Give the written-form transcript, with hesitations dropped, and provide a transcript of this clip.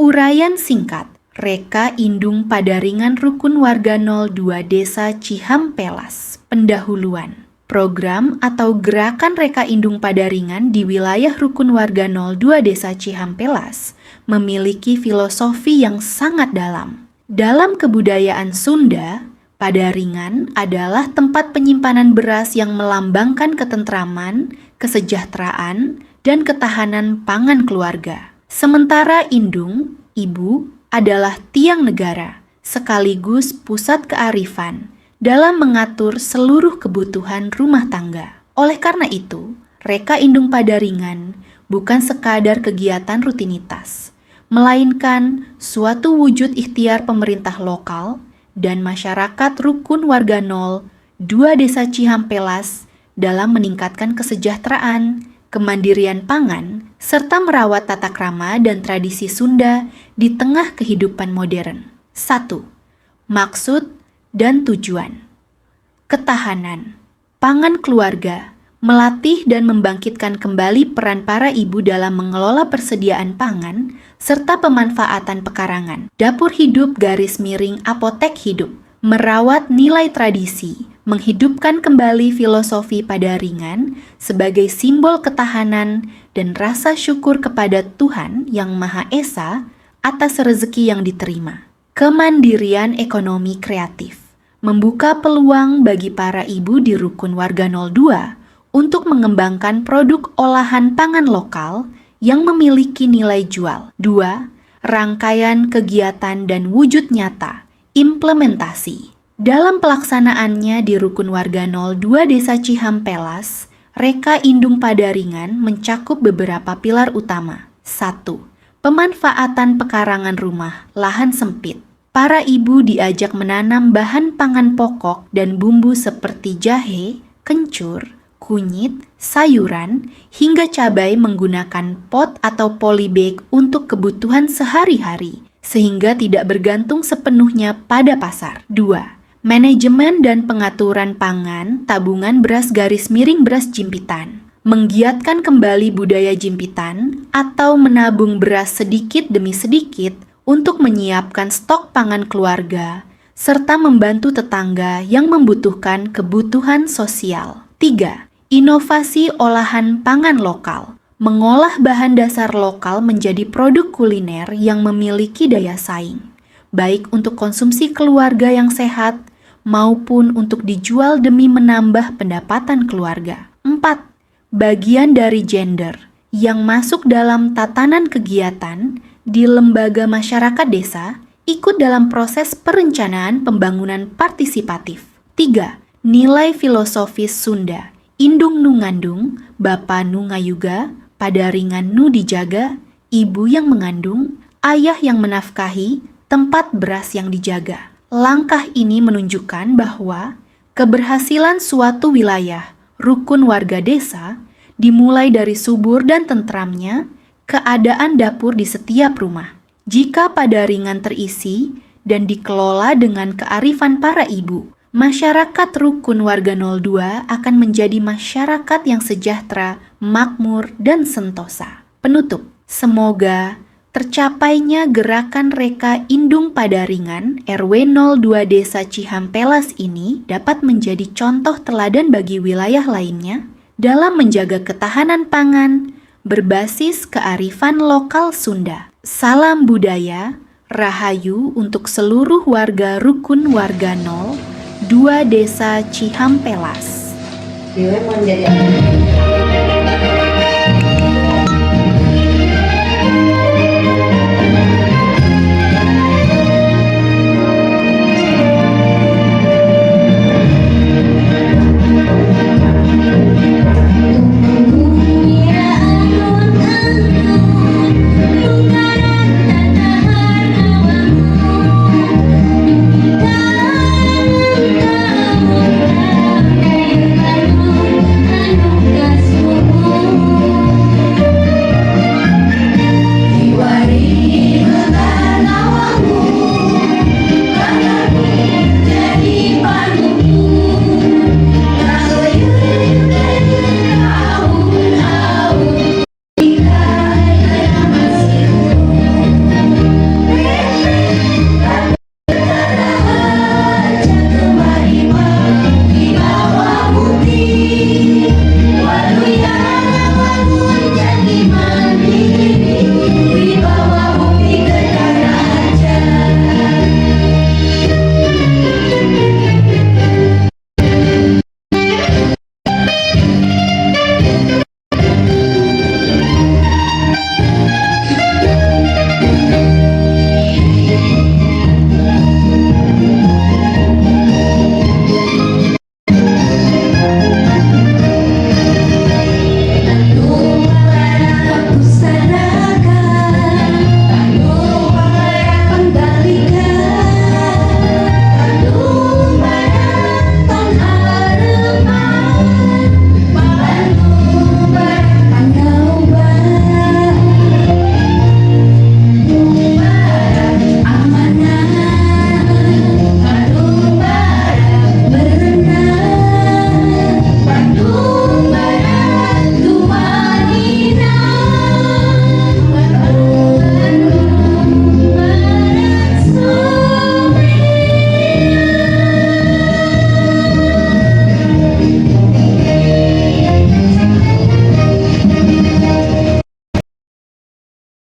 Uraian singkat, Reka Indung Padaringan Rukun Warga 02 Desa Cihampelas. Pendahuluan. Program atau gerakan Reka Indung Padaringan di wilayah Rukun Warga 02 Desa Cihampelas memiliki filosofi yang sangat dalam. Dalam kebudayaan Sunda, Padaringan adalah tempat penyimpanan beras yang melambangkan ketentraman, kesejahteraan, dan ketahanan pangan keluarga. Sementara indung, ibu, adalah tiang negara, sekaligus pusat kearifan dalam mengatur seluruh kebutuhan rumah tangga. Oleh karena itu, Reka Indung Padaringan bukan sekadar kegiatan rutinitas, melainkan suatu wujud ikhtiar pemerintah lokal dan masyarakat Rukun Warga 02 Desa Cihampelas dalam meningkatkan kesejahteraan, kemandirian pangan, serta merawat tata krama dan tradisi Sunda di tengah kehidupan modern. 1. Maksud dan tujuan. Ketahanan pangan keluarga, melatih dan membangkitkan kembali peran para ibu dalam mengelola persediaan pangan, serta pemanfaatan pekarangan. Dapur hidup garis miring apotek hidup, merawat nilai tradisi, menghidupkan kembali filosofi Padaringan sebagai simbol ketahanan dan rasa syukur kepada Tuhan Yang Maha Esa atas rezeki yang diterima. Kemandirian ekonomi kreatif, membuka peluang bagi para ibu di Rukun Warga 02 untuk mengembangkan produk olahan pangan lokal yang memiliki nilai jual. 2. Rangkaian kegiatan dan wujud nyata, implementasi. Dalam pelaksanaannya di Rukun Warga 02 Desa Cihampelas, Reka Indung Padaringan mencakup beberapa pilar utama. 1. Pemanfaatan pekarangan rumah, lahan sempit. Para ibu diajak menanam bahan pangan pokok dan bumbu seperti jahe, kencur, kunyit, sayuran, hingga cabai menggunakan pot atau polybag untuk kebutuhan sehari-hari, sehingga tidak bergantung sepenuhnya pada pasar. 2. Manajemen dan pengaturan pangan tabungan beras garis miring beras jimpitan. Menggiatkan kembali budaya jimpitan atau menabung beras sedikit demi sedikit untuk menyiapkan stok pangan keluarga, serta membantu tetangga yang membutuhkan kebutuhan sosial. 3. Inovasi olahan pangan lokal, mengolah bahan dasar lokal menjadi produk kuliner yang memiliki daya saing, baik untuk konsumsi keluarga yang sehat maupun untuk dijual demi menambah pendapatan keluarga. 4. Bagian dari gender yang masuk dalam tatanan kegiatan di lembaga masyarakat desa ikut dalam proses perencanaan pembangunan partisipatif. 3. Nilai filosofis Sunda, indung nu ngandung, bapa nu ngayuga, padaringan nu dijaga, ibu yang mengandung, ayah yang menafkahi, tempat beras yang dijaga. Langkah ini menunjukkan bahwa keberhasilan suatu wilayah, rukun warga desa, dimulai dari subur dan tentramnya keadaan dapur di setiap rumah. Jika Padaringan terisi dan dikelola dengan kearifan para ibu, masyarakat Rukun Warga 02 akan menjadi masyarakat yang sejahtera, makmur, dan sentosa. Penutup, semoga tercapainya gerakan Reka Indung Padaringan RW 02 Desa Cihampelas ini dapat menjadi contoh teladan bagi wilayah lainnya dalam menjaga ketahanan pangan berbasis kearifan lokal Sunda. Salam budaya, rahayu untuk seluruh warga Rukun Warga 02 Desa Cihampelas. Dia menjadi